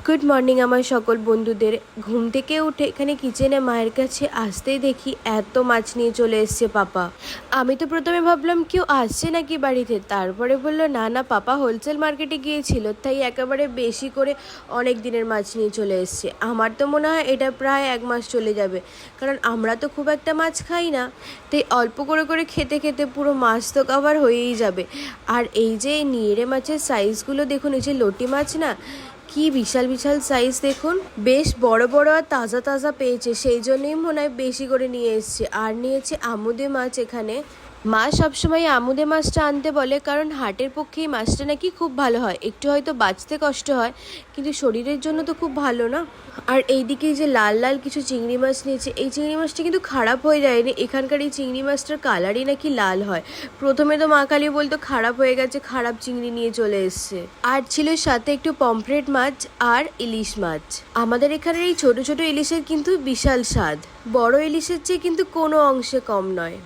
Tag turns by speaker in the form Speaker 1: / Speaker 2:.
Speaker 1: Good morning আমার সকল বন্ধুদের। ঘুম থেকে উঠে এখানে কিচেনে মায়ের কাছে আসতেই দেখি এত মাছ নিয়ে চলে এসছে পাপা। আমি তো প্রথমে ভাবলাম কেউ আসছে নাকি বাড়িতে, তারপরে বললো না না, পাপা হোলসেল মার্কেটে গিয়েছিল, তাই একেবারে বেশি করে অনেক দিনের মাছ নিয়ে চলে এসছে। আমার তো মনে হয় এটা প্রায় 1 মাস চলে যাবে, কারণ আমরা তো খুব একটা মাছ খাই না, তাই অল্প করে করে খেতে খেতে পুরো মাছ তো কভার হয়েই যাবে। আর এই যে নিয়েরে মাছের সাইজগুলো দেখুন, এই যে লটি মাছ না, কি বিশাল বিশাল সাইজ দেখুন, বেশ বড় বড় আর তাজা তাজা পেয়েছে, সেই জন্যই মনে হয় বেশি করে নিয়ে এসছে। আর নিয়েছে আমুদে মাছ। এখানে মা সবসময় আমুদে মাছটা আনতে বলে, কারণ হাটের পক্ষে এই মাছটা নাকি খুব ভালো হয়। একটু হয়তো বাঁচতে কষ্ট হয়, কিন্তু শরীরের জন্য তো খুব ভালো না। আর এইদিকে যে লাল লাল কিছু চিংড়ি মাছ নিয়েছে, এই চিংড়ি মাছটা কিন্তু খারাপ হয়ে যায়নি। এখানকার এই চিংড়ি মাছটার কালারই নাকি লাল হয়। প্রথমে তো মা কালী বলতো খারাপ হয়ে গেছে, খারাপ চিংড়ি নিয়ে চলে এসছে। আর ছিল সাথে একটু পমফ্রেট মাছ আর ইলিশ মাছ। আমাদের এখানের এই ছোট ছোট ইলিশের কিন্তু বিশাল স্বাদ, বড় ইলিশের চেয়ে কিন্তু কোনো অংশে কম নয়।